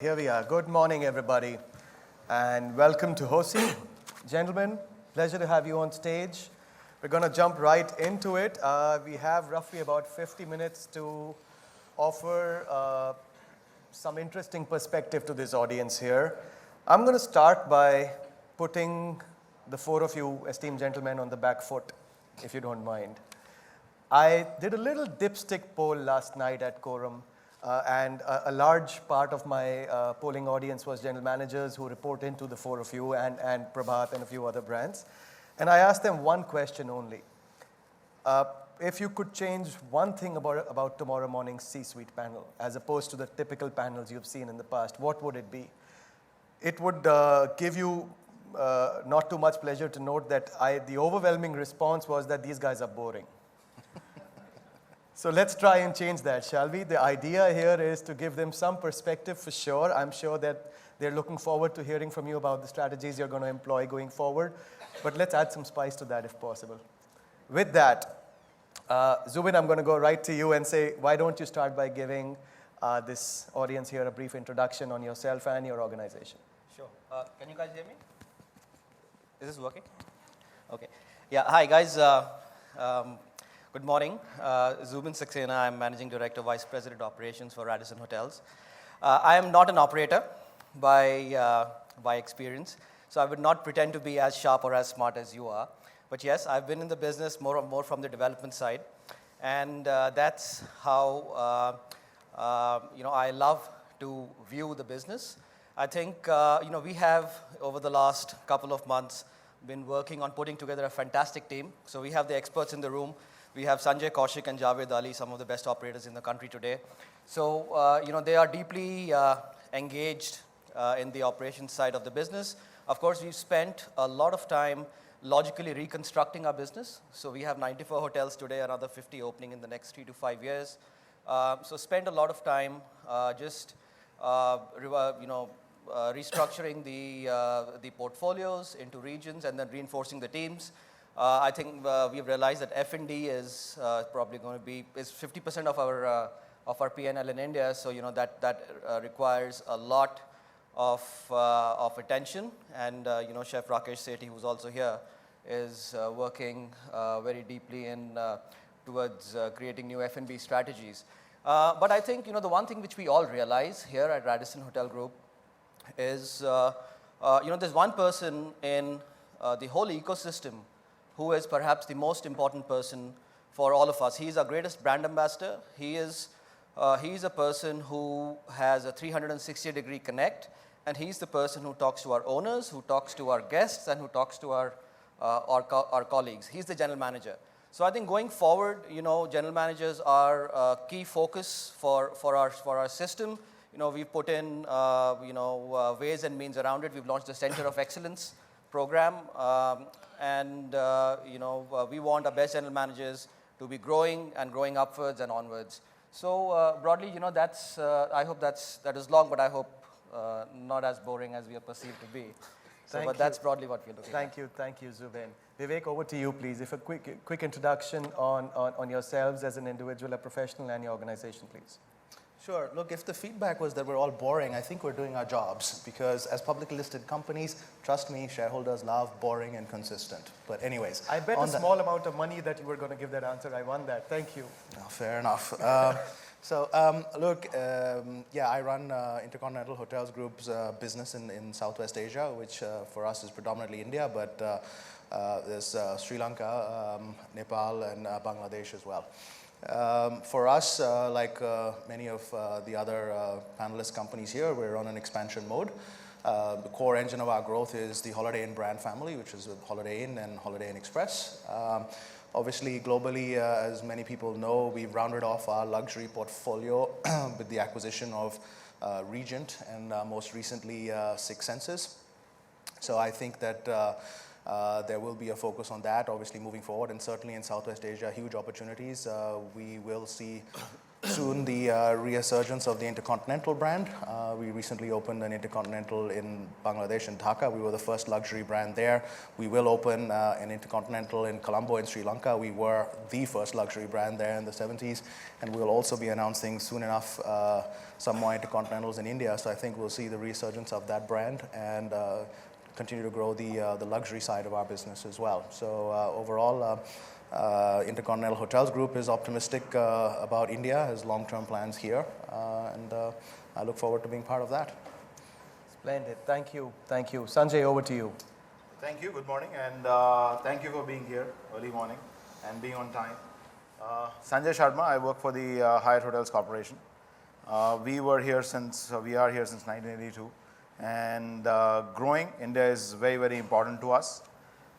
Here we are. Good morning, everybody, and welcome to HOSI. Gentlemen, pleasure to have you on stage. We're going to jump right into it. We have roughly about 50 minutes to offer some interesting perspective to this audience here. I'm going to start by putting the four of you esteemed gentlemen on the back foot, if you don't mind. I did a little dipstick poll last night at Quorum. And a large part of my polling audience was general managers who report into the four of you and Prabhat and a few other brands. And I asked them one question only. If you could change one thing about tomorrow morning's C-suite panel, as opposed to the typical panels you've seen in the past, what would it be? It would give you not too much pleasure to note that the overwhelming response was that these guys are boring. So let's try and change that, shall we? The idea here is to give them some perspective for sure. I'm sure that they're looking forward to hearing from you about the strategies you're going to employ going forward. But let's add some spice to that if possible. With that, Zubin, I'm going to go right to you and say, why don't you start by giving this audience here a brief introduction on yourself and your organization? Sure. Can you guys hear me? Is this working? Okay. Yeah, hi guys. Good morning. Zubin Saxena. I'm Managing Director, Vice President Operations for Radisson Hotels. I am not an operator by experience, so I would not pretend to be as sharp or as smart as you are. But yes, I've been in the business more from the development side, and that's how I love to view the business. I think we have over the last couple of months been working on putting together a fantastic team. So we have the experts in the room. We have Sunjae, Kaushik, and Javed Ali, some of the best operators in the country today. So, they are deeply engaged in the operations side of the business. Of course, we've spent a lot of time logically reconstructing our business. So we have 94 hotels today, another 50 opening in the next 3 to 5 years. So spend a lot of time restructuring the portfolios into regions and then reinforcing the teams. I think we've realized that F&D is probably going to be 50% of our P&L in India. So that requires a lot of attention. And Chef Rakesh Sethi, who's also here, is working very deeply towards creating new F&B strategies. But I think the one thing which we all realize here at Radisson Hotel Group is there's one person in the whole ecosystem who is perhaps the most important person for all of us. He is our greatest brand ambassador. He is a person who has a 360-degree connect, and he's the person who talks to our owners, who talks to our guests, and who talks to our colleagues. He's the general manager. So I think going forward, general managers are a key focus for our system. We've put in ways and means around it. We've launched the Center of Excellence program, and we want our best general managers to be growing and growing upwards and onwards. So broadly, that's I hope that is long, but I hope not as boring as we are perceived to be. But that's broadly what we're looking at. Thank you, Zubin. Vivek, over to you, please. If a quick introduction on yourselves as an individual, a professional, and your organization, please. Sure. Look, if the feedback was that we're all boring, I think we're doing our jobs, because as publicly listed companies, trust me, shareholders love boring and consistent. But anyways. I bet a small amount of money that you were going to give that answer. I won that. Thank you. No, fair enough. I run Intercontinental Hotels Group's business in Southwest Asia, which for us is predominantly India, but there's Sri Lanka, Nepal, and Bangladesh as well. For us, like many of the other panelist companies here, we're on an expansion mode. The core engine of our growth is the Holiday Inn brand family, which is with Holiday Inn and Holiday Inn Express. Obviously, globally, as many people know, we've rounded off our luxury portfolio with the acquisition of Regent and most recently Six Senses. So I think that there will be a focus on that, obviously, moving forward, and certainly in Southwest Asia, huge opportunities. We will see soon the resurgence of the Intercontinental brand. We recently opened an Intercontinental in Bangladesh, in Dhaka. We were the first luxury brand there. We will open an Intercontinental in Colombo in Sri Lanka. We were the first luxury brand there in the 70s. And we'll also be announcing soon enough some more Intercontinentals in India. So I think we'll see the resurgence of that brand and continue to grow the luxury side of our business as well. So overall, Intercontinental Hotels Group is optimistic about India, has long-term plans here, and I look forward to being part of that. Splendid. Thank you. Thank you. Sunjae, over to you. Thank you. Good morning, and thank you for being here early morning and being on time. Sunjae Sharma. I work for the Hyatt Hotels Corporation. We are here since 1982, and growing. India is very, very important to us.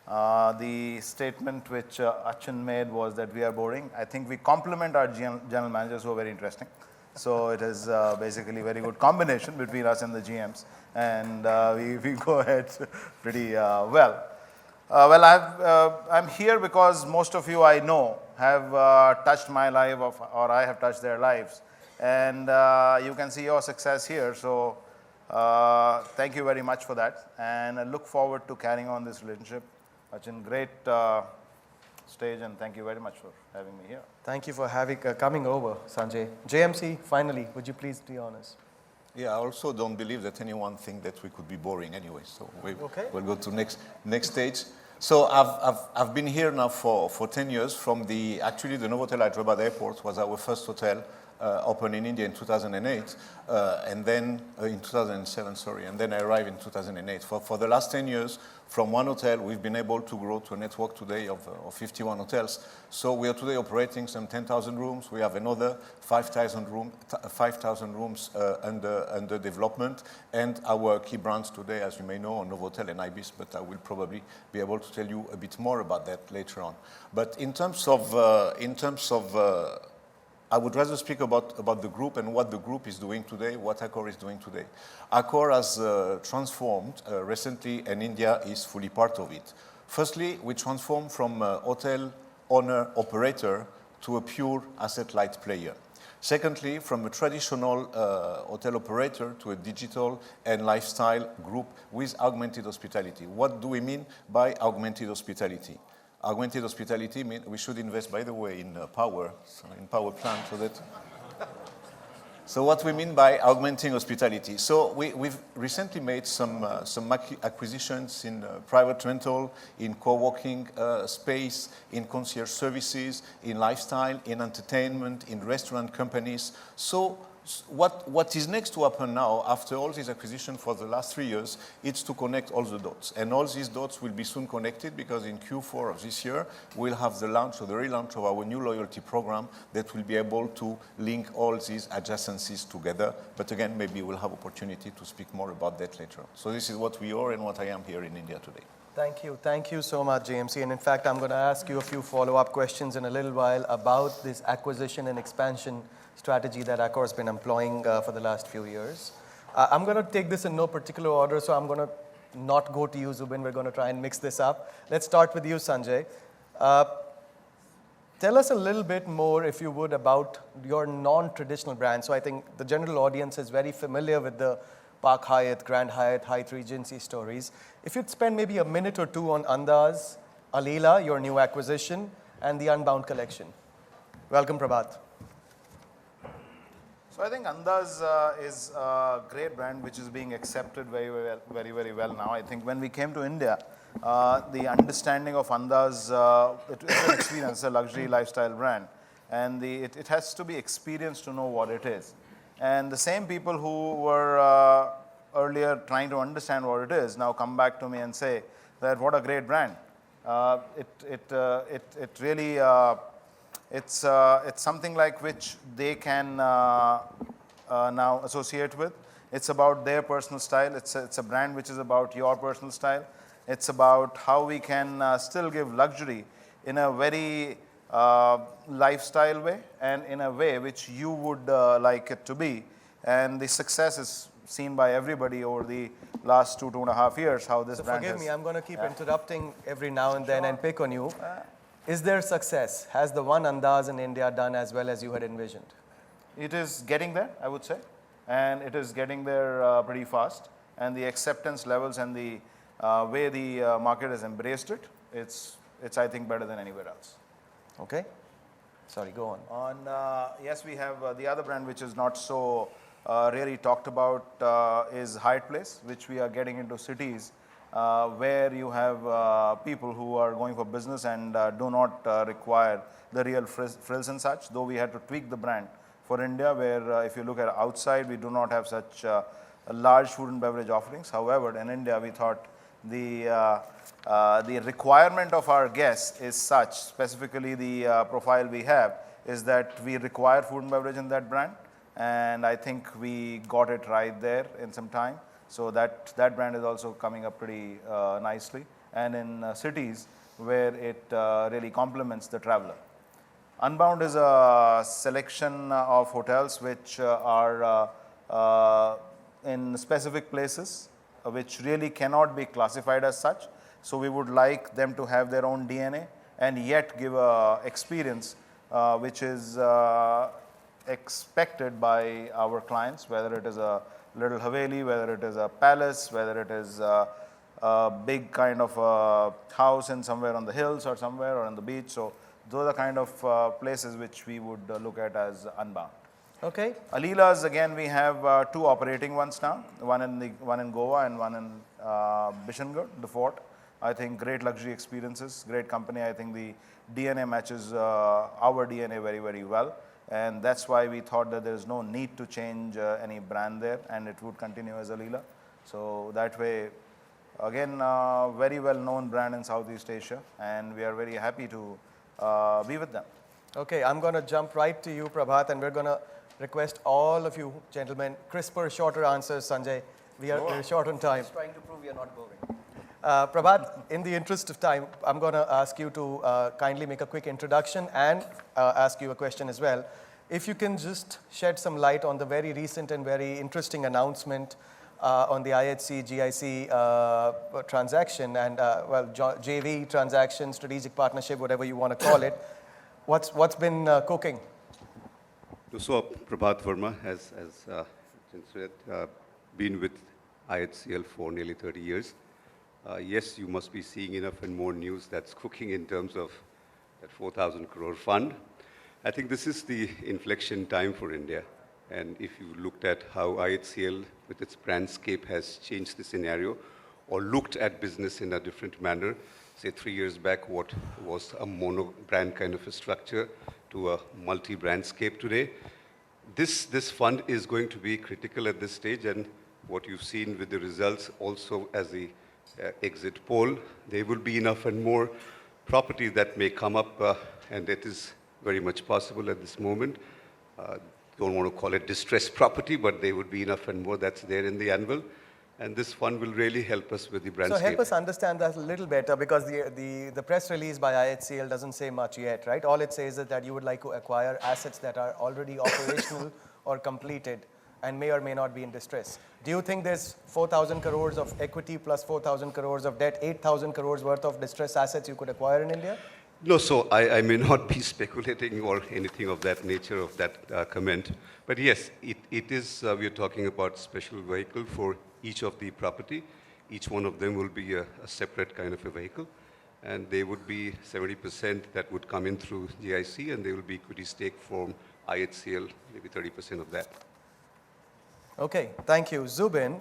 The statement which Achin made was that we are boring. I think we complement our general managers who are very interesting. So it is basically a very good combination between us and the GMs. And we go ahead pretty well. I'm here because most of you I know have touched my life or I have touched their lives. And you can see your success here. So thank you very much for that. And I look forward to carrying on this relationship. Achin, great stage, and thank you very much for having me here. Thank you for coming over, Sunjae. JMC, finally, would you please be honest? Yeah, I also don't believe that anyone thinks that we could be boring anyway. So we'll go to next stage. So I've been here now for 10 years. Actually the Novotel Hyderabad Airport was our first hotel. Opened in India in 2008, and then in 2007, sorry, and then I arrived in 2008. For the last 10 years, from one hotel, we've been able to grow to a network today of 51 hotels. So we are today operating some 10,000 rooms. We have another 5,000 rooms under development, and our key brands today, as you may know, are Novotel and Ibis, but I will probably be able to tell you a bit more about that later on. But in terms of I would rather speak about the group and what the group is doing today, what Accor is doing today. Accor has transformed recently, and India is fully part of it. Firstly, we transformed from a hotel owner-operator to a pure asset-light player. Secondly, from a traditional hotel operator to a digital and lifestyle group with augmented hospitality. What do we mean by augmented hospitality? Augmented hospitality means we should invest, by the way, in power plant. So what we mean by augmenting hospitality? So we've recently made some acquisitions in private rental, in co-working space, in concierge services, in lifestyle, in entertainment, in restaurant companies. So what is next to happen now, after all this acquisition for the last 3 years, it's to connect all the dots. And all these dots will be soon connected because in Q4 of this year, we'll have the relaunch of our new loyalty program that will be able to link all these adjacencies together. But again, maybe we'll have opportunity to speak more about that later on. So this is what we are and what I am here in India today. Thank you. Thank you so much, JMC. And in fact, I'm going to ask you a few follow-up questions in a little while about this acquisition and expansion strategy that Accor has been employing for the last few years. I'm going to take this in no particular order, so I'm going to not go to you, Zubin. We're going to try and mix this up. Let's start with you, Sunjae. Tell us a little bit more, if you would, about your non-traditional brand. So I think the general audience is very familiar with the Park Hyatt, Grand Hyatt, Hyatt Regency stories. If you'd spend maybe a minute or two on Andaz, Alila, your new acquisition, and the Unbound collection. Welcome, Prabhat. So I think Andaz is a great brand which is being accepted very well now. I think when we came to India, the understanding of Andaz, it's an experience, a luxury lifestyle brand. And it has to be experienced to know what it is. And the same people who were earlier trying to understand what it is now come back to me and say that what a great brand. It really, it's something like which they can now associate with. It's about their personal style. It's a brand which is about your personal style. It's about how we can still give luxury in a very lifestyle way and in a way which you would like it to be. And the success is seen by everybody over the last 2.5 years, how this brand forgive me, I'm going to keep interrupting every now and then and pick on you. Is there success? Has the one Andaz in India done as well as you had envisioned? it is getting there, I would say, and it is getting there pretty fast. And the acceptance levels and the way the market has embraced it, it's I think better than anywhere else. Okay. Sorry, go on. Yes, we have the other brand which is not so really talked about is Hyatt Place, which we are getting into cities where you have people who are going for business and do not require the real frills and such, though we had to tweak the brand for India, where if you look at outside, we do not have such large food and beverage offerings. However, in India, we thought the requirement of our guests is such, specifically the profile we have, is that we require food and beverage in that brand. And I think we got it right there in some time. So that brand is also coming up pretty nicely, and in cities where it really complements the traveler. Unbound is a selection of hotels which are in specific places which really cannot be classified as such. So we would like them to have their own DNA and yet give a experience which is expected by our clients, whether it is a little Haveli, whether it is a palace, whether it is a big kind of a house in somewhere on the hills or somewhere or on the beach. So those are kind of places which we would look at as Unbound. Okay. Alilas, again, we have two operating ones now, one in Goa and one in Bishangarh, the fort. I think great luxury experiences, great company. I think the DNA matches our DNA very, very well. And that's why we thought that there's no need to change any brand there, and it would continue as Alila. So that way, again, very well-known brand in Southeast Asia, and we are very happy to be with them. Okay, I'm going to jump right to you, Prabhat, and we're going to request all of you gentlemen, crisper, shorter answers, Sunjay. We are short on time. Just trying to prove we are not boring. Prabhat, in the interest of time, I'm going to ask you to kindly make a quick introduction and ask you a question as well. If you can just shed some light on the very recent and very interesting announcement on the IHC GIC transaction and JV transaction, strategic partnership, whatever you want to call it. What's been cooking? So Prabhat Verma has been with IHCL for nearly 30 years. Yes, you must be seeing enough and more news that's cooking in terms of that 4,000 crore fund. I think this is the inflection time for India. And if you looked at how IHCL with its brandscape has changed the scenario or looked at business in a different manner, say 3 years back, what was a mono brand kind of a structure to a multi-brandscape today, this fund is going to be critical at this stage. And what you've seen with the results also as the exit poll, there will be enough and more property that may come up, and that is very much possible at this moment. Don't want to call it distressed property, but there would be enough and more that's there in the anvil. And this fund will really help us with the brandscape. So help us understand that a little better, because the press release by IHCL doesn't say much yet, right? All it says is that you would like to acquire assets that are already operational or completed and may or may not be in distress. Do you think there's 4,000 crores of equity plus 4,000 crores of debt, 8,000 crores worth of distressed assets you could acquire in India? No, so I may not be speculating or anything of that nature, of that comment. But yes, it is, we are talking about special vehicle for each of the property. Each one of them will be a separate kind of a vehicle. And they would be 70% that would come in through GIC, and there will be equity stake from IHCL, maybe 30% of that. Okay, thank you. Zubin,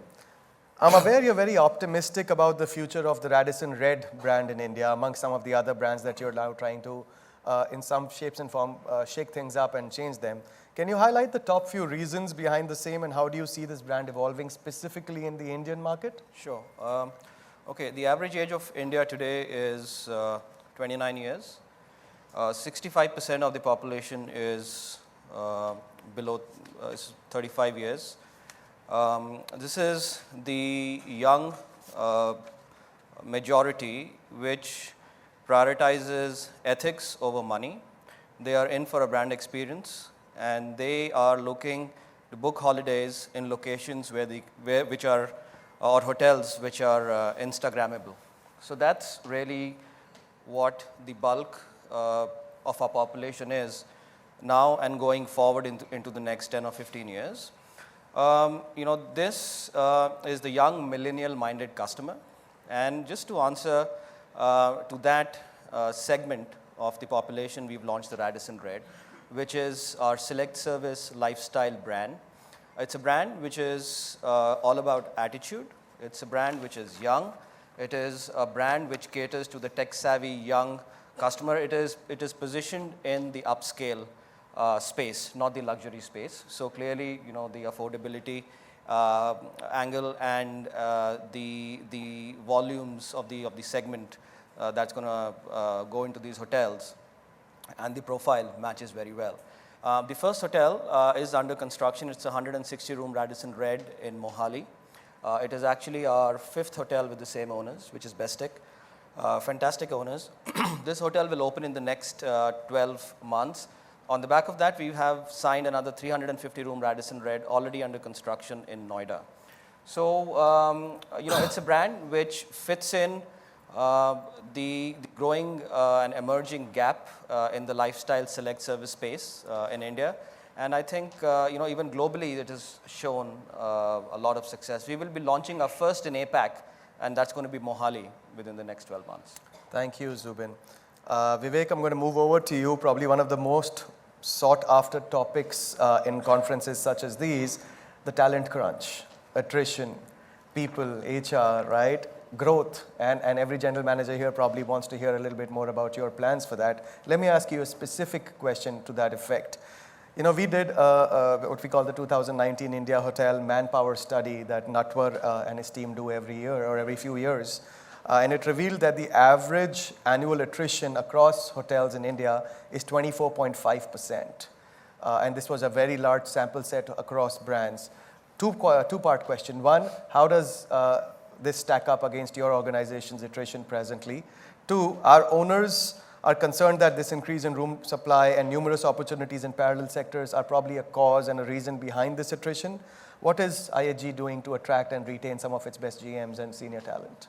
I'm aware you're very optimistic about the future of the Radisson Red brand in India, among some of the other brands that you're now trying to, in some shapes and form, shake things up and change them. Can you highlight the top few reasons behind the same, and how do you see this brand evolving specifically in the Indian market? Sure. Okay, the average age of India today is 29 years. 65% of the population is below 35 years. This is the young majority which prioritizes ethics over money. They are in for a brand experience, and they are looking to book holidays in locations which are, or hotels which are Instagrammable. So that's really what the bulk of our population is. now and going forward into the next 10 or 15 years. This is the young millennial-minded customer. And just to answer to that segment of the population, we've launched the Radisson Red, which is our select service lifestyle brand. It's a brand which is all about attitude. It's a brand which is young. It is a brand which caters to the tech-savvy young customer. It is positioned in the upscale space, not the luxury space. So clearly, the affordability angle and the volumes of the segment that's going to go into these hotels and the profile matches very well. The first hotel is under construction. It's a 160-room Radisson Red in Mohali. It is actually our 5th hotel with the same owners, which is Bestic. Fantastic owners. This hotel will open in the next 12 months. On the back of that, we have signed another 350-room Radisson Red already under construction in Noida. So, it's a brand which fits in the growing and emerging gap in the lifestyle select service space in India. And I think, even globally, it has shown a lot of success. We will be launching our first in APAC, and that's going to be Mohali within the next 12 months. Thank you, Zubin. Vivek, I'm going to move over to you. Probably one of the most sought after topics in conferences such as these, the talent crunch, attrition, people, HR, right? Growth, and every general manager here probably wants to hear a little bit more about your plans for that. Let me ask you a specific question to that effect. We did what we call the 2019 India Hotel Manpower Study that Natwar and his team do every year or every few years. And it revealed that the average annual attrition across hotels in India is 24.5%. And this was a very large sample set across brands. Two-part question. One, how does this stack up against your organization's attrition presently? Two, our owners are concerned that this increase in room supply and numerous opportunities in parallel sectors are probably a cause and a reason behind this attrition. What is IHG doing to attract and retain some of its best GMs and senior talent?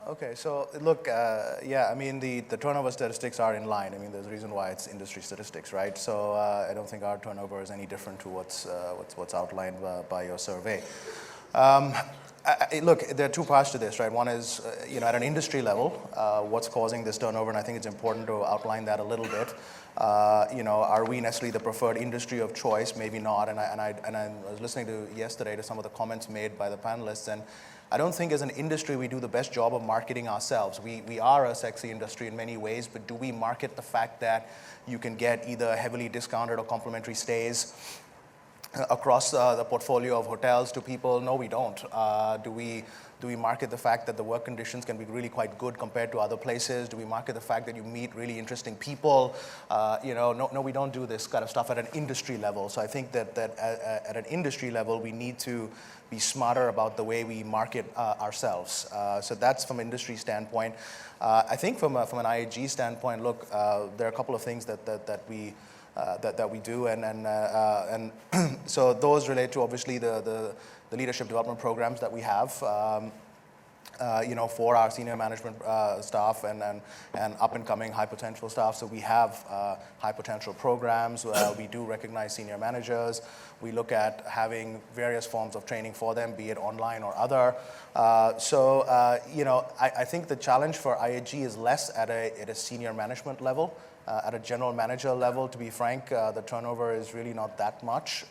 Okay, so look, the turnover statistics are in line. There's a reason why it's industry statistics, right? So I don't think our turnover is any different to what's outlined by your survey. Look, there are two parts to this, right? One is, at an industry level, what's causing this turnover, and I think it's important to outline that a little bit. Are we necessarily the preferred industry of choice? Maybe not. And I was listening yesterday to some of the comments made by the panelists, and I don't think as an industry we do the best job of marketing ourselves. We are a sexy industry in many ways, but do we market the fact that you can get either heavily discounted or complimentary stays across the portfolio of hotels to people? No, we don't. Do we market the fact that the work conditions can be really quite good compared to other places? Do we market the fact that you meet really interesting people? No, we don't do this kind of stuff at an industry level. So I think that at an industry level, we need to be smarter about the way we market ourselves. So that's from an industry standpoint. I think from an IHG standpoint, look, there are a couple of things that we do, and so those relate to obviously the leadership development programs that we have, for our senior management staff and up and coming high potential staff. So we have high potential programs. We do recognize senior managers. We look at having various forms of training for them, be it online or other. I think the challenge for IHG is less at a senior management level. At a general manager level, to be frank, the turnover is really not that much.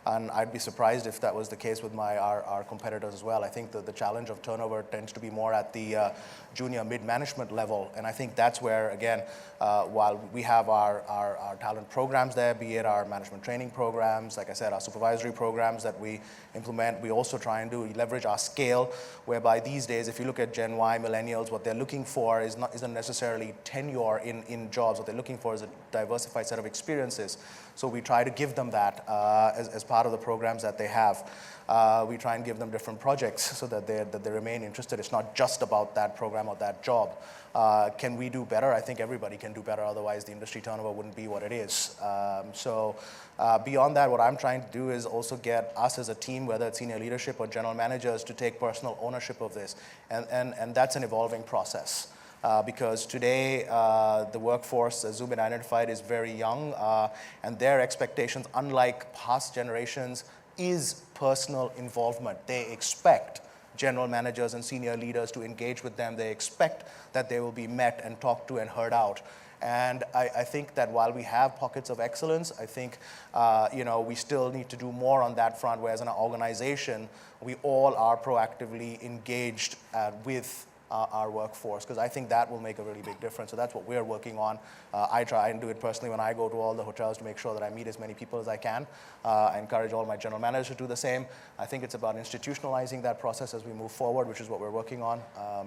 And I'd be surprised if that was the case with our competitors as well. I think that the challenge of turnover tends to be more at the junior mid-management level. And I think that's where, again, while we have our talent programs there, be it our management training programs, like I said, our supervisory programs that we implement, we also try and leverage our scale, whereby these days, if you look at Gen Y, millennials, what they're looking for isn't necessarily tenure in jobs. What they're looking for is a diversified set of experiences. So we try to give them that as part of the programs that they have. We try and give them different projects so that they remain interested. It's not just about that program or that job. Can we do better? I think everybody can do better. Otherwise, the industry turnover wouldn't be what it is. Beyond that, what I'm trying to do is also get us as a team, whether it's senior leadership or general managers, to take personal ownership of this. And that's an evolving process. because today the workforce, as Zubin identified, is very young, and their expectations, unlike past generations, is personal involvement. They expect general managers and senior leaders to engage with them. They expect that they will be met and talked to and heard out. And I think that while we have pockets of excellence, I think we still need to do more on that front, whereas in our organization, we all are proactively engaged with our workforce, because I think that will make a really big difference. So that's what we're working on. I try and do it personally when I go to all the hotels to make sure that I meet as many people as I can. I encourage all my general managers to do the same. I think it's about institutionalizing that process as we move forward, which is what we're working on.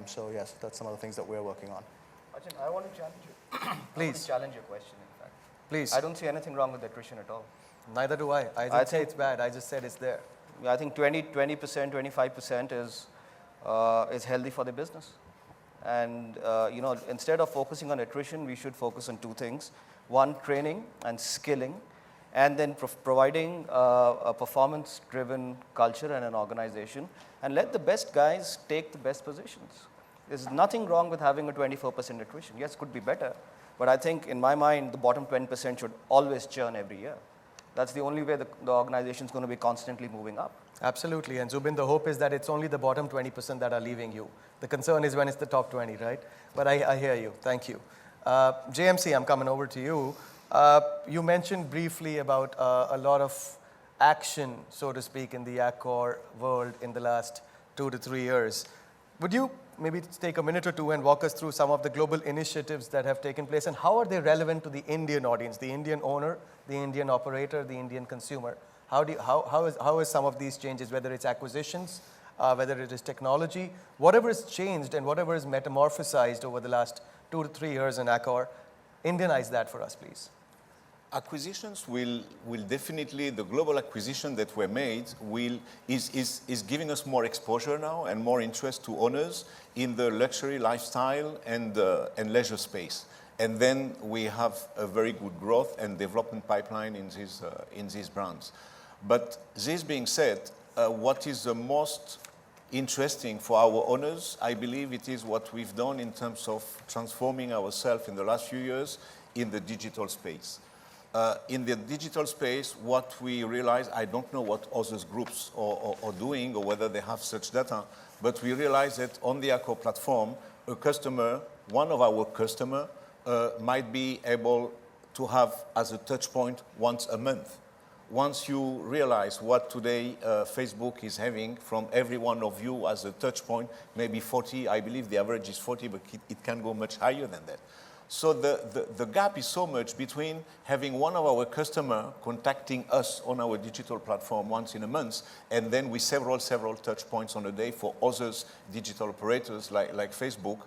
So yes, that's some of the things that we're working on. Achin, I want to challenge you. Please. I want to challenge your question, in fact. Please. I don't see anything wrong with attrition at all. Neither do I. I didn't say it's bad. I just said it's there. I think 20%, 25% is healthy for the business. And instead of focusing on attrition, we should focus on two things. One, training and skilling, and then providing a performance-driven culture and an organization, and let the best guys take the best positions. There's nothing wrong with having a 24% attrition. Yes, it could be better, but I think in my mind, the bottom 20% should always churn every year. That's the only way the organization is going to be constantly moving up. Absolutely. And Zubin, the hope is that it's only the bottom 20% that are leaving you. The concern is when it's the top 20, right? But I hear you. Thank you. JMC, I'm coming over to you. You mentioned briefly about a lot of action, so to speak, in the Accor world in the last 2 to 3 years. Would you maybe take a minute or two and walk us through some of the global initiatives that have taken place, and how are they relevant to the Indian audience, the Indian owner, the Indian operator, the Indian consumer? How is some of these changes, whether it's acquisitions, whether it is technology, whatever has changed and whatever is metamorphosized over the last 2 to 3 years in Accor, Indianize that for us, please. Acquisitions will definitely, the global acquisition that were made is giving us more exposure now and more interest to owners in the luxury lifestyle and leisure space. And then we have a very good growth and development pipeline in these brands. But this being said, what is the most interesting for our owners, I believe it is what we've done in terms of transforming ourselves in the last few years in the digital space. In the digital space, what we realize, I don't know what other groups are doing or whether they have such data, but we realize that on the Accor platform, a customer, one of our customers, might be able to have as a touch point once a month. Once you realize what today Facebook is having from every one of you as a touch point, maybe 40, I believe the average is 40, but it can go much higher than that. So the gap is so much between having one of our customers contacting us on our digital platform once in a month, and then with several touch points on a day for others digital operators like Facebook.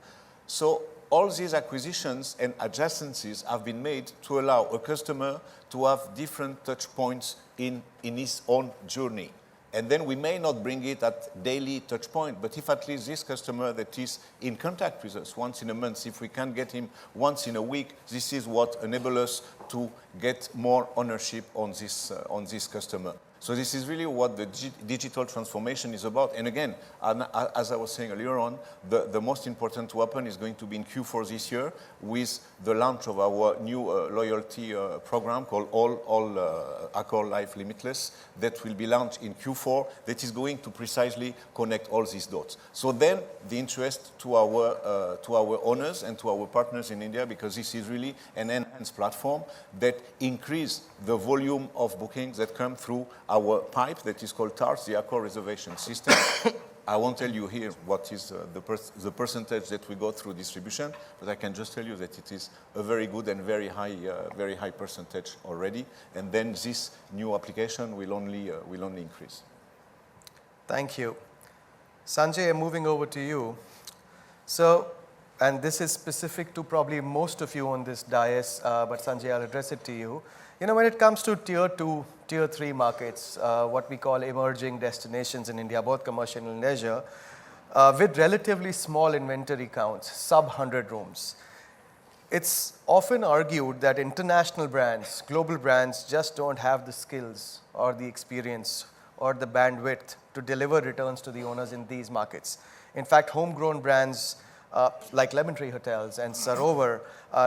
So all these acquisitions and adjacencies have been made to allow a customer to have different touch points in his own journey. And then we may not bring it at daily touch point, but if at least this customer that is in contact with us once in a month, if we can get him once in a week, this is what enables us to get more ownership on this customer. So this is really what the digital transformation is about. And again, as I was saying earlier on, the most important weapon is going to be in Q4 this year with the launch of our new loyalty program called Accor Life Limitless that will be launched in Q4 that is going to precisely connect all these dots. So then the interest to our owners and to our partners in India, because this is really an enhanced platform that increase the volume of bookings that come through our pipe that is called TARS, the Accor Reservation System. I won't tell you here what is the percentage that we go through distribution, but I can just tell you that it is a very good and very high percentage already. And then this new application will only increase. Thank you. Sunjae, moving over to you. So, and this is specific to probably most of you on this dais, but Sunjae, I'll address it to you. You know, when it comes to tier 2, tier 3 markets, what we call emerging destinations in India, both commercial and leisure, with relatively small inventory counts, sub 100 rooms, it's often argued that international brands, global brands, just don't have the skills or the experience or the bandwidth to deliver returns to the owners in these markets. In fact, homegrown brands like Lemon Tree Hotels and Sarovar,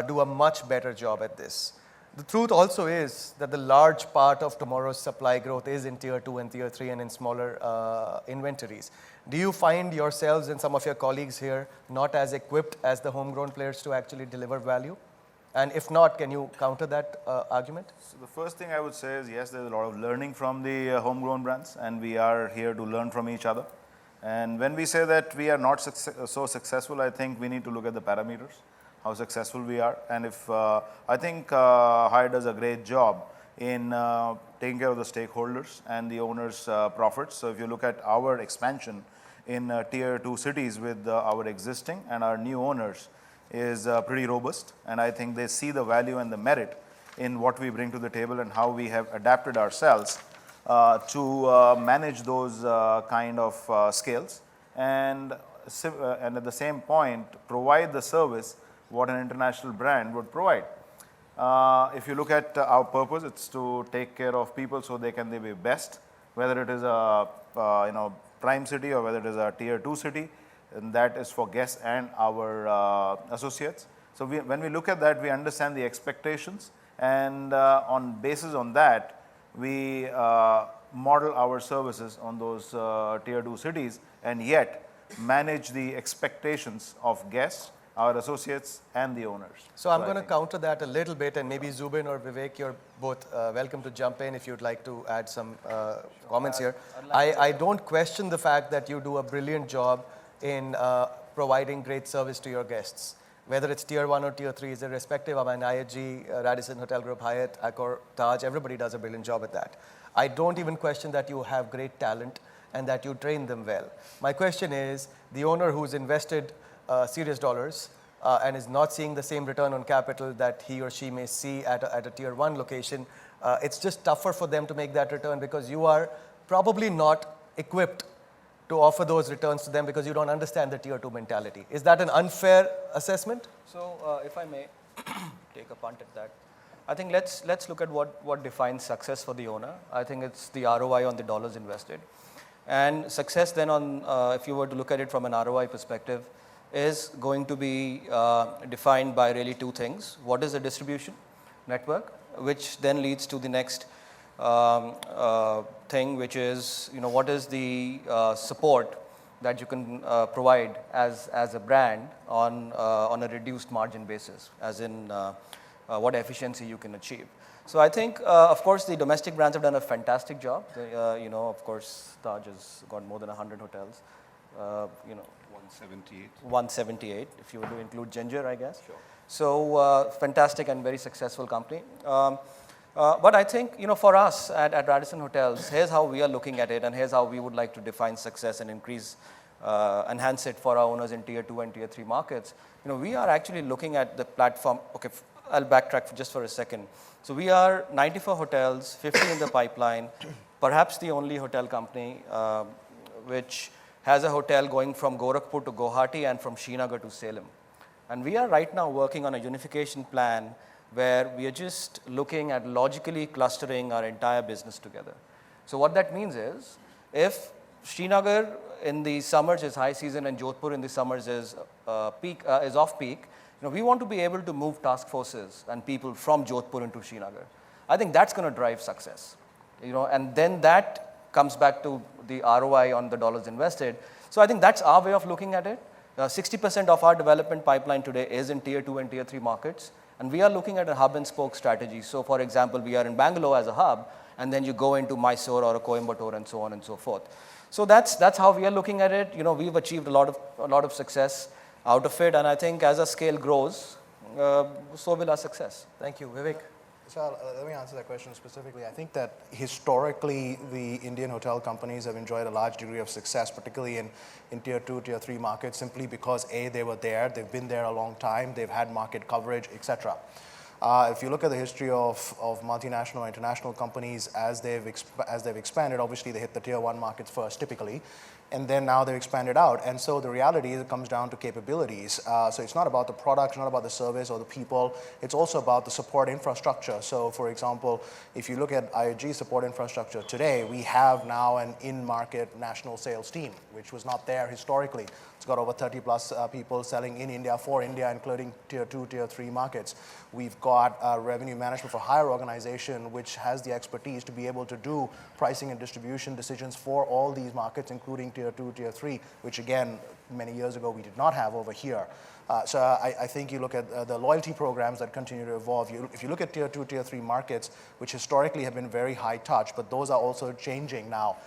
do a much better job at this. The truth also is that the large part of tomorrow's supply growth is in tier 2 and tier 3 and in smaller inventories. Do you find yourselves and some of your colleagues here not as equipped as the homegrown players to actually deliver value? And if not, can you counter that argument? So the first thing I would say is, yes, there's a lot of learning from the homegrown brands, and we are here to learn from each other. And when we say that we are not so successful, I think we need to look at the parameters, how successful we are. And if I think Hyatt does a great job in taking care of the stakeholders and the owners' profits. So if you look at our expansion in tier 2 cities with our existing and our new owners is pretty robust. And I think they see the value and the merit in what we bring to the table and how we have adapted ourselves to manage those kind of scales and at the same point provide the service what an international brand would provide. If you look at our purpose, it's to take care of people so they can be best, whether it is a prime city or whether it is a tier 2 city, and that is for guests and our associates. So when we look at that, we understand the expectations, and on basis on that, we model our services on those tier 2 cities and yet manage the expectations of guests, our associates and the owners. So I'm going to counter that a little bit, and maybe Zubin or Vivek, you're both welcome to jump in if you'd like to add some comments here. I don't question the fact that you do a brilliant job in providing great service to your guests. Whether it's tier 1 or tier 3 is irrespective. I mean, IHG, Radisson Hotel Group, Hyatt, Accor, Taj, everybody does a brilliant job at that. I don't even question that you have great talent and that you train them well. My question is, the owner who's invested serious dollars and is not seeing the same return on capital that he or she may see at a tier 1 location, it's just tougher for them to make that return because you are probably not equipped to offer those returns to them because you don't understand the tier 2 mentality. Is that an unfair assessment? So if I may take a punt at that, I think let's look at what defines success for the owner. I think it's the ROI on the dollars invested. And success then if you were to look at it from an ROI perspective, is going to be defined by really two things. What is the distribution network, which then leads to the next thing, which is what is the support that you can provide as a brand on a reduced margin basis, as in what efficiency you can achieve. So I think, of course, the domestic brands have done a fantastic job. Of course, Taj has got more than 100 hotels. 178, if you were to include Ginger, I guess. Sure. So fantastic and very successful company. But I think, for us at Radisson Hotels, here's how we are looking at it, and here's how we would like to define success and enhance it for our owners in tier 2 and tier 3 markets. We are actually looking at the platform. Okay, I'll backtrack just for a second. So we are 94 hotels, 50 in the pipeline, perhaps the only hotel company which has a hotel going from Gorakhpur to Guwahati and from Srinagar to Salem. And we are right now working on a unification plan where we are just looking at logically clustering our entire business together. So what that means is, if Srinagar in the summers is high season and Jodhpur in the summers is off peak, we want to be able to move task forces and people from Jodhpur into Srinagar. I think that's going to drive success, and then that comes back to the ROI on the dollars invested. So I think that's our way of looking at it. 60% of our development pipeline today is in tier 2 and tier 3 markets, and we are looking at a hub and spoke strategy. So for example, we are in Bangalore as a hub, and then you go into Mysore or a Coimbatore and so on and so forth. So that's how we are looking at it. We've achieved a lot of success out of it, and I think as our scale grows, so will our success. Thank you. Vivek? So let me answer that question specifically. I think that historically, the Indian hotel companies have enjoyed a large degree of success, particularly in tier 2, tier 3 markets, simply because they were there, they've been there a long time, they've had market coverage, etc. If you look at the history of multinational or international companies as they've expanded, obviously they hit the tier 1 markets first, typically, and then now they've expanded out. And so the reality is it comes down to capabilities. So it's not about the product, not about the service or the people. It's also about the support infrastructure. So for example, if you look at IHG support infrastructure today, we have now an in-market national sales team, which was not there historically. It's got over 30 plus people selling in India, for India, including tier 2, tier 3 markets. We've got a revenue management for hire organization, which has the expertise to be able to do pricing and distribution decisions for all these markets, including tier 2, tier 3, which again, many years ago we did not have over here. So I think you look at the loyalty programs that continue to evolve. If you look at tier 2, tier 3 markets, which historically have been very high touch, but those are also changing now.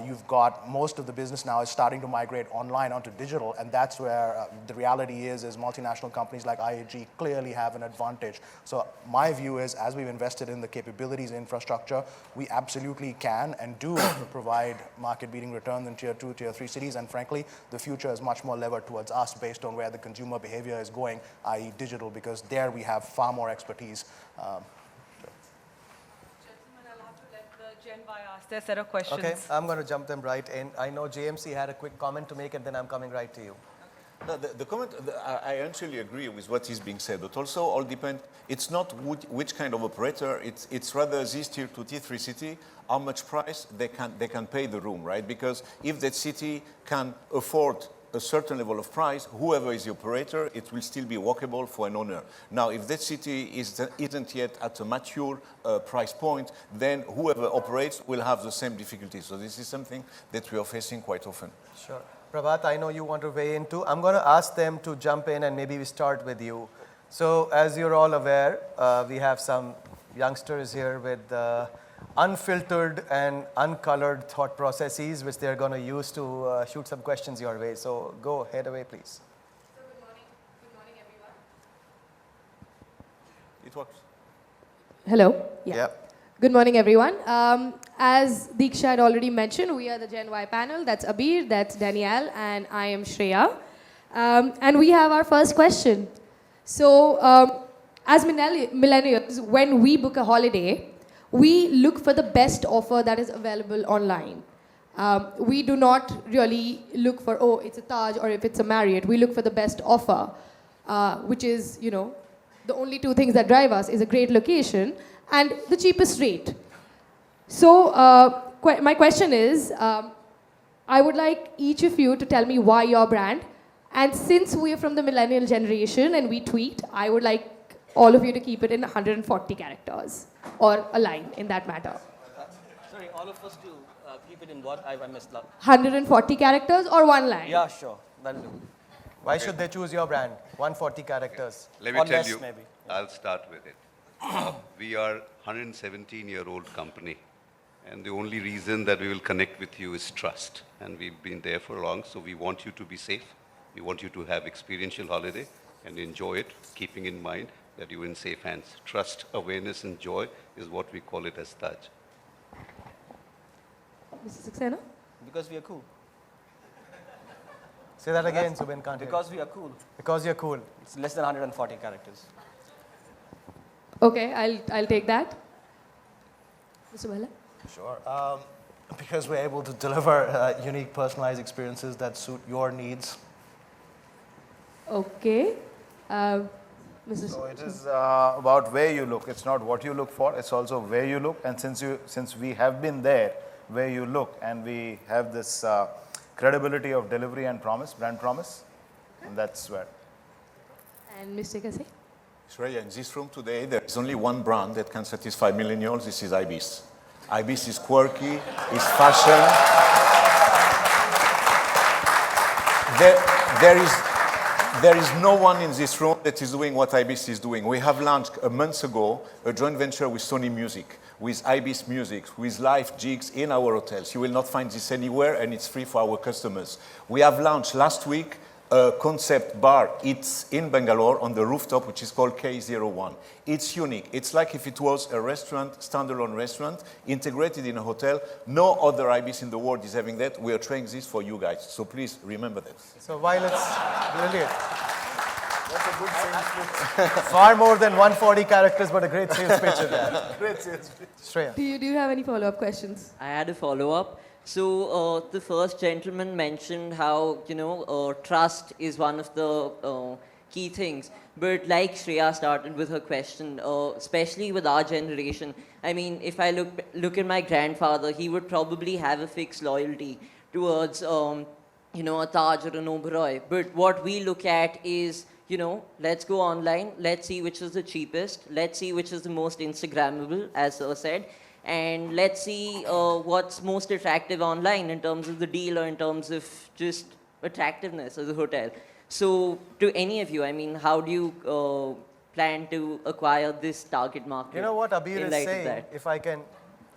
You've got most of the business now is starting to migrate online onto digital, and that's where the reality is multinational companies like IHG clearly have an advantage. So my view is, as we've invested in the capabilities infrastructure, we absolutely can and do provide market-beating returns in tier 2, tier 3 cities, and frankly, the future is much more levered towards us based on where the consumer behavior is going, i.e. digital, because there we have far more expertise. Gen Y asked their set of questions. Okay, I'm going to jump them right in. I know JMC had a quick comment to make, and then I'm coming right to you. No, the comment, I actually agree with what is being said, but also all depend, it's not which kind of operator, it's rather this tier 2, tier 3 city, how much price they can pay the room, right? Because if that city can afford a certain level of price, whoever is the operator, it will still be walkable for an owner. Now, if that city isn't yet at a mature price point, then whoever operates will have the same difficulties. So this is something that we are facing quite often. Sure. Prabhat, I know you want to weigh in too. I'm going to ask them to jump in, and maybe we start with you. So as you're all aware, we have some youngsters here with unfiltered and uncolored thought processes, which they're going to use to shoot some questions your way. So go ahead away, please. So good morning everyone. It works. Hello. Yeah. Good morning everyone. As Diksha had already mentioned, we are the Gen Y panel. That's Abir, that's Danielle, and I am Shreya. And we have our first question. So as millennials, when we book a holiday, we look for the best offer that is available online. We do not really look for, oh, it's a Taj or if it's a Marriott. We look for the best offer, which is, you know, the only two things that drive us is a great location and the cheapest rate. So my question is, I would like each of you to tell me why your brand. And since we are from the millennial generation and we tweet, I would like all of you to keep it in 140 characters or a line in that matter. Sorry, all of us do. Keep it in what? I missed that. 140 characters or one line? Yeah, sure. That'll do. Why should they choose your brand? 140 characters. Let me or tell less, you, maybe. I'll start with it. We are 117-year-old company, and the only reason that we will connect with you is trust. And we've been there for long, so we want you to be safe. We want you to have experiential holiday and enjoy it, keeping in mind that you're in safe hands. Trust, awareness, and joy is what we call it as Taj. Mr. Saxena? Because we are cool. Say that again, Zubin, can't hear. Because we are cool. Because you're cool. It's less than 140 characters. Okay, I'll take that. Mr. Bhalla? Sure. Because we're able to deliver unique, personalized experiences that suit your needs. Okay. So it is about where you look. It's not what you look for. It's also where you look. And since we have been there, where you look, and we have this credibility of delivery and promise, brand promise, and that's where. And Mr. Casse? Shreya, in this room today, there is only one brand that can satisfy millennials. This is Ibis. Ibis is quirky, is fashion. There is no one in this room that is doing what Ibis is doing. We have launched a month ago a joint venture with Sony Music, with Ibis Music, with live gigs in our hotels. You will not find this anywhere, and it's free for our customers. We have launched last week a concept bar. It's in Bangalore on the rooftop, which is called K01. It's unique. It's like if it was a restaurant, standalone restaurant, integrated in a hotel. No other Ibis in the world is having that. We are trying this for you guys. So please remember that. So while it's brilliant. That's a good sales pitch. Far more than 140 characters, but a great sales pitch in that. Great sales pitch. Shreya. Do you have any follow-up questions? I had a follow-up. So the first gentleman mentioned how, trust is one of the key things. But like Shreya started with her question, especially with our generation, I mean, if I look at my grandfather, he would probably have a fixed loyalty towards, a Taj or an Oberoi. But what we look at is, let's go online, let's see which is the cheapest, let's see which is the most Instagrammable, as Sir said, and let's see what's most attractive online in terms of the deal or in terms of just attractiveness of the hotel. So to any of you, I mean, how do you plan to acquire this target market? You know what Abir in is light of saying, that? if I can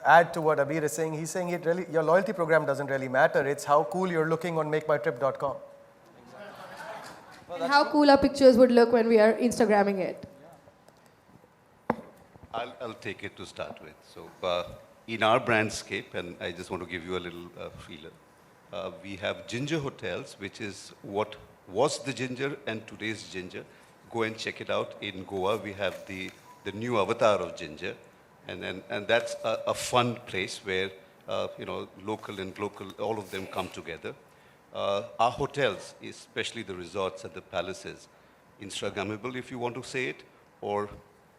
add to what Abir is saying, he's saying your loyalty program doesn't really matter. It's how cool you're looking on makemytrip.com. And how cool our pictures would look when we are Instagramming it. I'll take it to start with. So in our brandscape, and I just want to give you a little feeler, we have Ginger Hotels, which is what was the Ginger and today's Ginger. Go and check it out. In Goa, we have the new avatar of Ginger, and that's a fun place where local and global, all of them come together. Our hotels, especially the resorts and the palaces, Instagrammable if you want to say it, or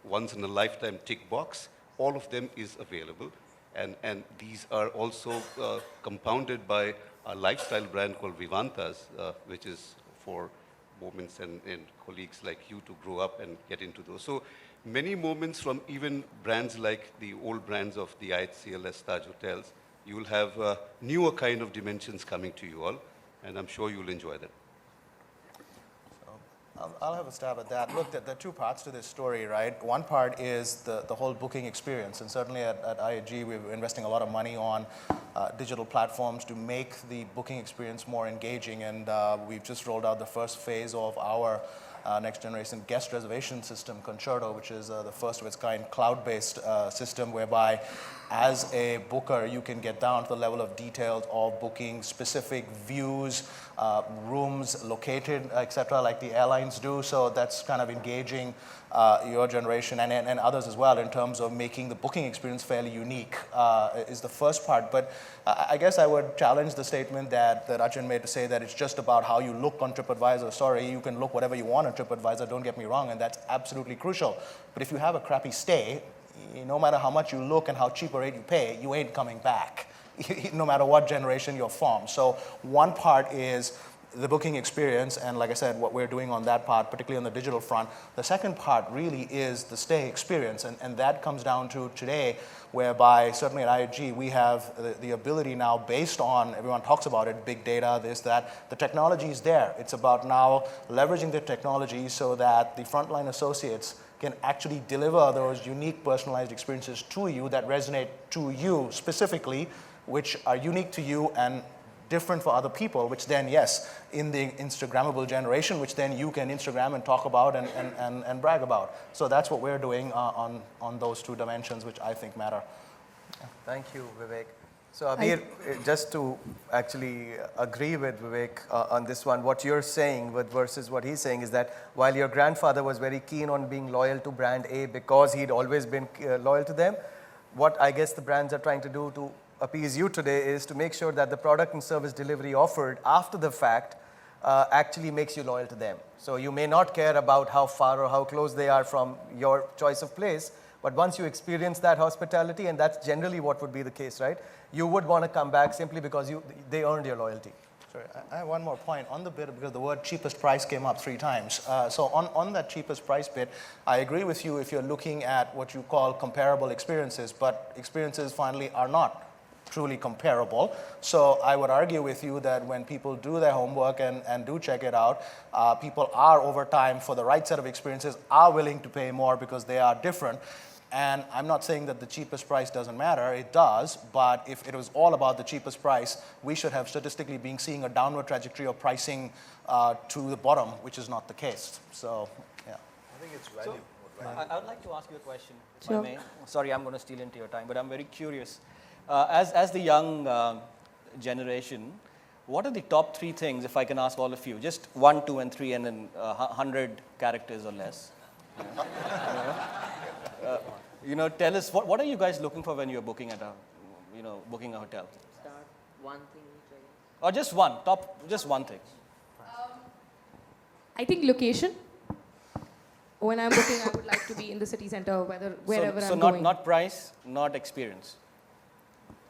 once in a lifetime tick box, all of them is available. And these are also compounded by a lifestyle brand called Vivantas, which is for moments and colleagues like you to grow up and get into those. So many moments from even brands like the old brands of the IHCL, Taj Hotels, you will have newer kind of dimensions coming to you all, and I'm sure you'll enjoy them. I'll have a stab at that. Look, there are two parts to this story, right? One part is the whole booking experience, and certainly at IHG, we're investing a lot of money on digital platforms to make the booking experience more engaging, and we've just rolled out the first phase of our next generation guest reservation system, Concerto, which is the first of its kind cloud-based system whereby as a booker you can get down to the level of details of booking specific views, rooms located, etc., like the airlines do. So that's kind of engaging your generation and others as well in terms of making the booking experience fairly unique is the first part. But I guess I would challenge the statement that Achin made to say that it's just about how you look on TripAdvisor. Sorry, you can look whatever you want on TripAdvisor, don't get me wrong, and that's absolutely crucial. But if you have a crappy stay, no matter how much you look and how cheap a rate you pay, you ain't coming back, no matter what generation you're from. So one part is the booking experience, and like I said, what we're doing on that part, particularly on the digital front. The second part really is the stay experience, and that comes down to today, whereby certainly at IHG, we have the ability now, based on, everyone talks about it, big data, this, that, the technology is there. It's about now leveraging the technology so that the frontline associates can actually deliver those unique personalized experiences to you that resonate to you specifically, which are unique to you and different for other people, which then, yes, in the Instagrammable generation, which then you can Instagram and talk about and brag about. So that's what we're doing on those two dimensions, which I think matter. Thank you, Vivek. So Abir, just to actually agree with Vivek on this one, what you're saying versus what he's saying is that while your grandfather was very keen on being loyal to brand A because he'd always been loyal to them, what I guess the brands are trying to do to appease you today is to make sure that the product and service delivery offered after the fact actually makes you loyal to them. So you may not care about how far or how close they are from your choice of place, but once you experience that hospitality, and that's generally what would be the case, right? You would want to come back simply because they earned your loyalty. Sorry, I have one more point on the bit because the word cheapest price came up 3 times. So on that cheapest price bit, I agree with you if you're looking at what you call comparable experiences, but experiences finally are not truly comparable. So I would argue with you that when people do their homework and do check it out, people are over time for the right set of experiences are willing to pay more because they are different. And I'm not saying that the cheapest price doesn't matter, it does, but if it was all about the cheapest price, we should have statistically been seeing a downward trajectory of pricing to the bottom, which is not the case. So, yeah. I think it's value. I would like to ask you a question, if Sure. I may. Sorry, I'm going to steal into your time, but I'm very curious. As the young generation, what are the top 3 things, if I can ask all of you, just 1, 2, and 3, and then 100 characters or less? Tell us, what are you guys looking for when you're booking at booking a hotel? One thing each, I guess. Or just one thing. I think location. When I'm booking, I would like to be in the city center, wherever So I'm not going. not price, not experience.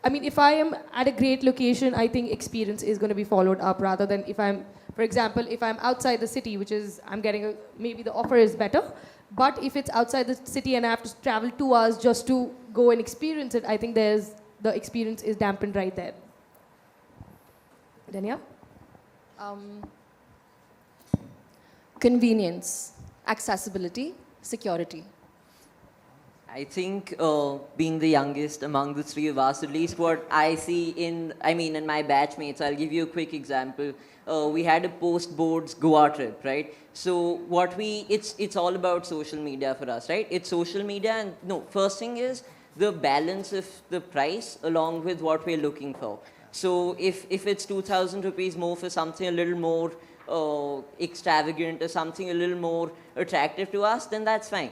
I mean, if I am at a great location, I think experience is going to be followed up rather than if I'm, for example, if I'm outside the city, which is, I'm getting maybe the offer is better, but if it's outside the city and I have to travel 2 hours just to go and experience it, I think the experience is dampened right there. Dania? Convenience, accessibility, security. I think being the youngest among the three of us, at least what I see in my batchmates, I'll give you a quick example. We had a post-boards Goa trip, right? So it's all about social media for us, right? It's social media and first thing is the balance of the price along with what we're looking for. So if it's 2,000 rupees more for something a little more extravagant or something a little more attractive to us, then that's fine.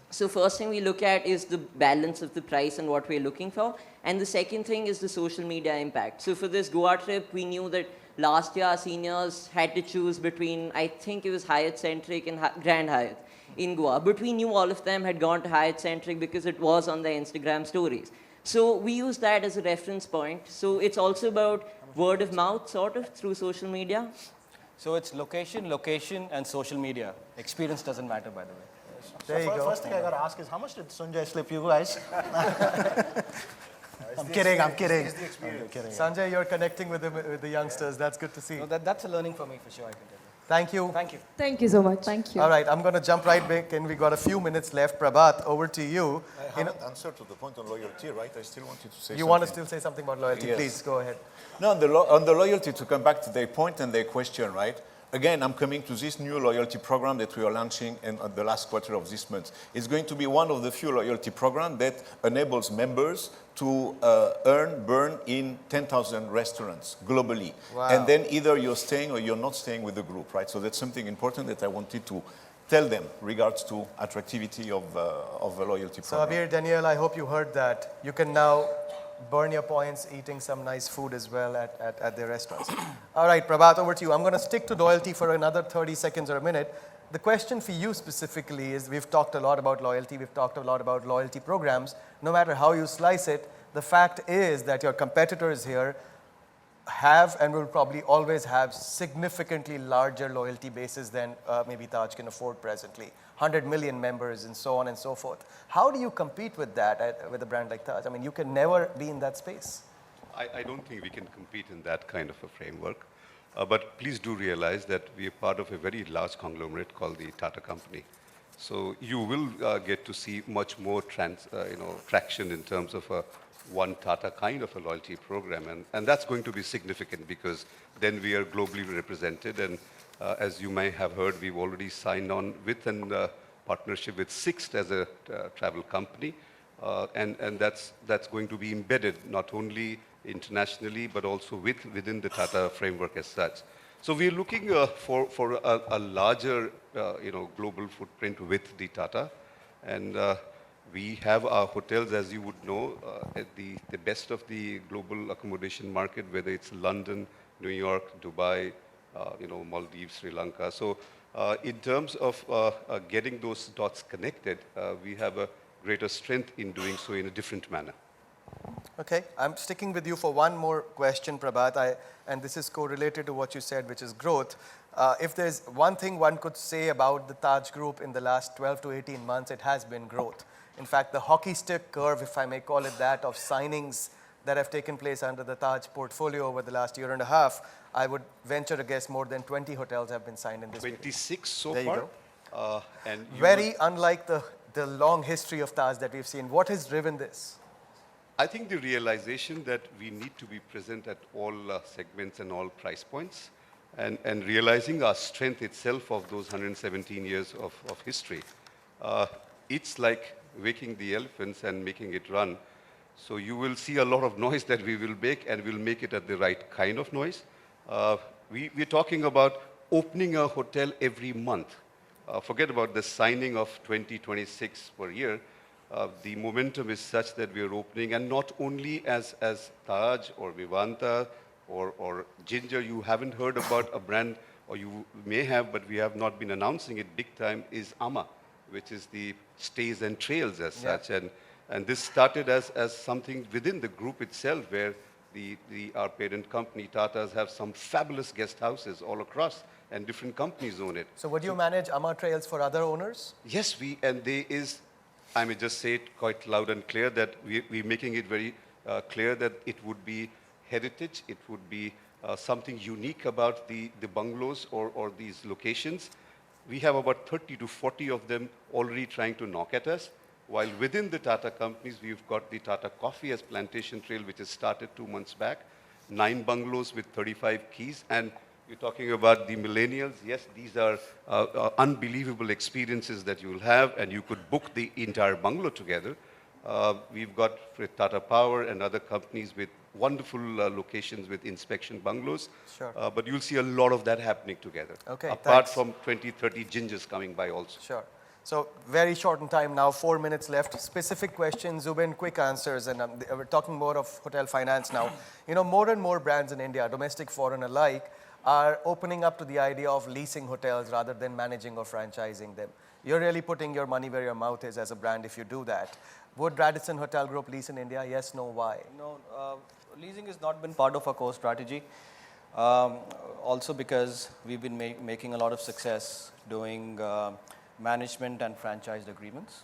So first thing we look at is the balance of the price and what we're looking for. And the second thing is the social media impact. So for this Goa trip, we knew that last year our seniors had to choose between, I think it was Hyatt-centric and Grand Hyatt in Goa. But we knew all of them had gone to Hyatt-centric because it was on their Instagram stories. So we use that as a reference point. So it's also about word of mouth, sort of, through social media. So it's location, and social media. Experience doesn't matter, by the way. There you go. First thing I got to ask is, how much did Sunjae slip you guys? I'm kidding. Sanjay, you're connecting with the youngsters. That's good to see. No, that's a learning for me, for sure, I can tell you. Thank you. Thank you. Thank you so much. Thank you. All right, I'm going to jump right back in. We got a few minutes left. Prabhat, over to you. I haven't answered to the point on loyalty, right? I still wanted to say something. You want to still say something about loyalty? Yes. Please, go ahead. No, on the loyalty, to come back to their point and their question, right? Again, I'm coming to this new loyalty program that we are launching in the last quarter of this month. It's going to be one of the few loyalty programs that enables members to burn in 10,000 restaurants globally. Wow. And then either you're staying or you're not staying with the group, right? So that's something important that I wanted to tell them regards to attractivity of a loyalty program. So Abir, Daniel, I hope you heard that. You can now burn your points eating some nice food as well at their restaurants. All right, Prabhat, over to you. I'm going to stick to loyalty for another 30 seconds or a minute. The question for you specifically is, we've talked a lot about loyalty, we've talked a lot about loyalty programs. No matter how you slice it, the fact is that your competitors here have and will probably always have significantly larger loyalty bases than maybe Taj can afford presently. 100 million members and so on and so forth. How do you compete with that with a brand like Taj? I mean, you can never be in that space. I don't think we can compete in that kind of a framework. But please do realize that we are part of a very large conglomerate called the Tata Company. So you will get to see much more traction in terms of a one Tata kind of a loyalty program. And that's going to be significant because then we are globally represented. And as you may have heard, we've already signed on with a partnership with Sixt as a travel company. And that's going to be embedded not only internationally, but also within the Tata framework as such. So we're looking for a larger global footprint with the Tata. And we have our hotels, as you would know, at the best of the global accommodation market, whether it's London, New York, Dubai, Maldives, Sri Lanka. So in terms of getting those dots connected, we have a greater strength in doing so in a different manner. Okay, I'm sticking with you for one more question, Prabhat, and this is correlated to what you said, which is growth. If there's one thing one could say about the Taj Group in the last 12 to 18 months, it has been growth. In fact, the hockey stick curve, if I may call it that, of signings that have taken place under the Taj portfolio over the last year and a half, I would venture to guess more than 20 hotels have been signed in this 26 so there far. You go. And very unlike the long history of Taj that we've seen. What has driven this? I think the realization that we need to be present at all segments and all price points, and realizing our strength itself of those 117 years of history. It's like waking the elephants and making it run. So you will see a lot of noise that we will make, and we'll make it at the right kind of noise. We're talking about opening a hotel every month. Forget about the signing of 20, 26 per year. The momentum is such that we are opening, and not only as Taj or Vivanta or Ginger. You haven't heard about a brand, or you may have, but we have not been announcing it big time, is Ama, which is the stays and trails as such. And this started as something within the group itself, where our parent company, Tatas, have some fabulous guest houses all across, and different companies own it. So would you manage Ama Trails for other owners? Yes, and there is, I may just say it quite loud and clear, that we're making it very clear that it would be heritage, it would be something unique about the bungalows or these locations. We have about 30 to 40 of them already trying to knock at us, while within the Tata companies, we've got the Tata Coffee as Plantation Trail, which has started 2 months back, 9 bungalows with 35 keys. And you're talking about the millennials. Yes, these are unbelievable experiences that you will have, and you could book the entire bungalow together. We've got Tata Power and other companies with wonderful locations with inspection bungalows. Sure. But you'll see a lot of that happening together. Okay, apart from 20, 30 gingers coming by also. Sure. So very short in time now, 4 minutes left. Specific questions, Zubin, quick answers, and we're talking more of hotel finance now. You know, more and more brands in India, domestic, foreign alike, are opening up to the idea of leasing hotels rather than managing or franchising them. You're really putting your money where your mouth is as a brand if you do that. Would Radisson Hotel Group lease in India? Yes, no, why? No, leasing has not been part of our core strategy. Also because we've been making a lot of success doing management and franchised agreements.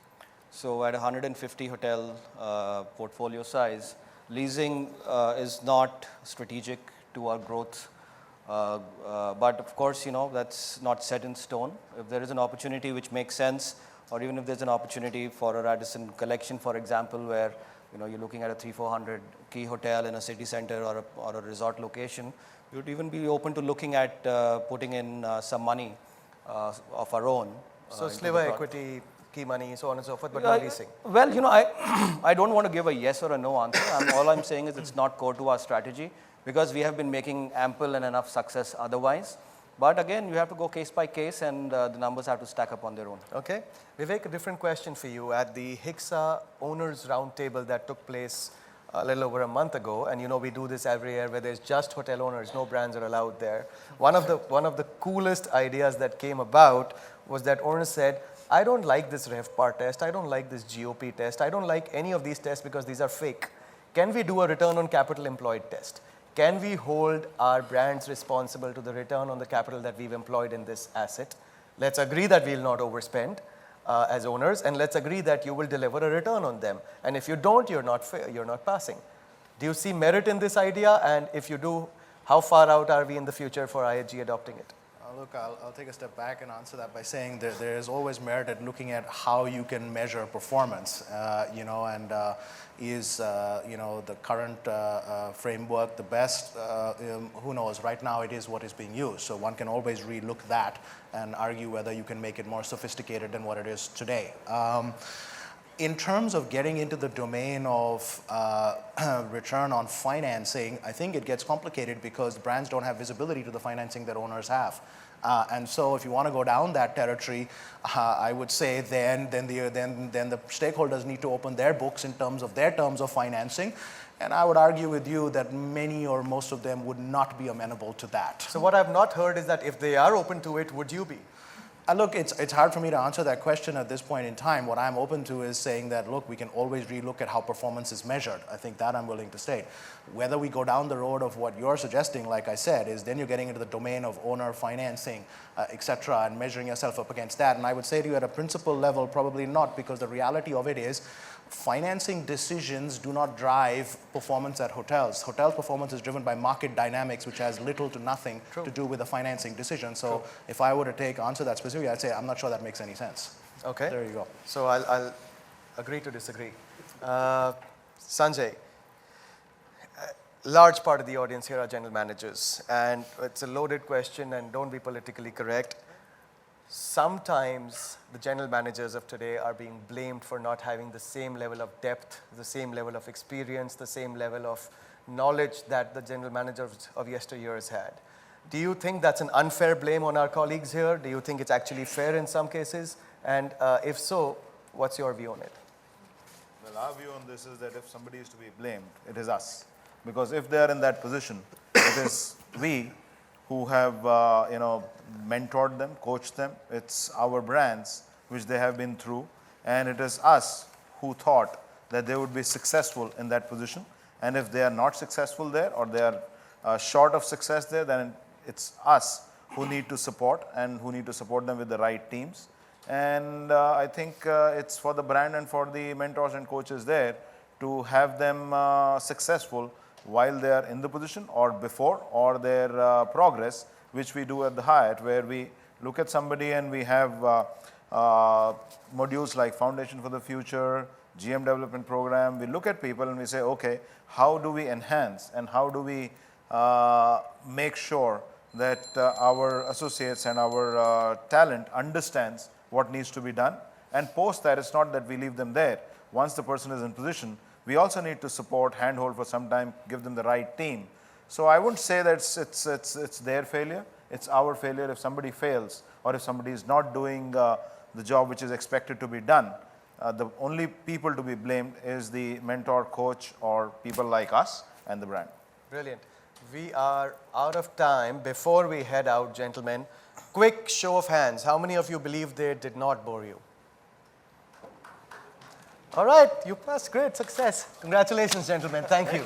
So at 150 hotel portfolio size, leasing is not strategic to our growth. But of course, you know, that's not set in stone. If there is an opportunity which makes sense, or even if there's an opportunity for a Radisson collection, for example, where you know, you're looking at a 300-400 key hotel in a city center or a resort location, we would even be open to looking at putting in some money of our own. So sliver equity, key money, so on and so forth, but not leasing. Well, you know, I don't want to give a yes or a no answer. All I'm saying is it's not core to our strategy, because we have been making ample and enough success otherwise. But again, you have to go case by case, and the numbers have to stack up on their own. Okay. Vivek, a different question for you. At the HICSA Owners Roundtable that took place a little over a month ago, and you know we do this every year where there's just hotel owners, no brands are allowed there. One of the coolest ideas that came about was that owners said, I don't like this RevPAR test, I don't like this GOP test, I don't like any of these tests because these are fake. Can we do a return on capital employed test? Can we hold our brands responsible to the return on the capital that we've employed in this asset? Let's agree that we'll not overspend as owners, and let's agree that you will deliver a return on them. And if you don't, you're not passing. Do you see merit in this idea? And if you do, how far out are we in the future for IHG adopting it? Look, I'll take a step back and answer that by saying that there is always merit at looking at how you can measure performance, you know, and is, you know, the current framework the best? Who knows? Right now it is what is being used. So one can always relook that and argue whether you can make it more sophisticated than what it is today. In terms of getting into the domain of return on financing, I think it gets complicated because brands don't have visibility to the financing that owners have. And so if you want to go down that territory, I would say then the stakeholders need to open their books in terms of their terms of financing. And I would argue with you that many or most of them would not be amenable to that. So what I've not heard is that if they are open to it, would you be? Look, it's hard for me to answer that question at this point in time. What I'm open to is saying that, look, we can always relook at how performance is measured. I think that I'm willing to state. Whether we go down the road of what you're suggesting, like I said, is then you're getting into the domain of owner financing, et cetera, and measuring yourself up against that. And I would say to you at a principle level, probably not, because the reality of it is financing decisions do not drive performance at hotels. Hotel performance is driven by market dynamics, which has little to nothing to do with the financing decision. So if I were to answer that specifically, I'd say I'm not sure that makes any sense. Okay. There you go. So I'll agree to disagree. Sunjae, large part of the audience here are general managers, and it's a loaded question, and don't be politically correct. Sometimes the general managers of today are being blamed for not having the same level of depth, the same level of experience, the same level of knowledge that the general managers of yesteryears had. Do you think that's an unfair blame on our colleagues here? Do you think it's actually fair in some cases? And if so, what's your view on it? Well, our view on this is that if somebody is to be blamed, it is us. Because if they are in that position, it is we who have mentored them, coached them. It's our brands which they have been through, and it is us who thought that they would be successful in that position. And if they are not successful there, or they are short of success there, then it's us who need to support, and who need to support them with the right teams. And I think it's for the brand and for the mentors and coaches there to have them successful while they are in the position, or before, or their progress, which we do at the Hyatt, where we look at somebody and we have modules like Foundation for the Future, GM Development Program. We look at people and we say, okay, how do we enhance and how do we make sure that our associates and our talent understands what needs to be done. And post that, it's not that we leave them there. Once the person is in position, we also need to support, handhold for some time, give them the right team. So I wouldn't say that it's their failure, it's our failure if somebody fails, or if somebody is not doing the job which is expected to be done. The only people to be blamed is the mentor, coach, or people like us and the brand. Brilliant. We are out of time. Before we head out, gentlemen, quick show of hands. How many of you believe they did not bore you? All right, you passed. Great success. Congratulations, gentlemen. Thank you.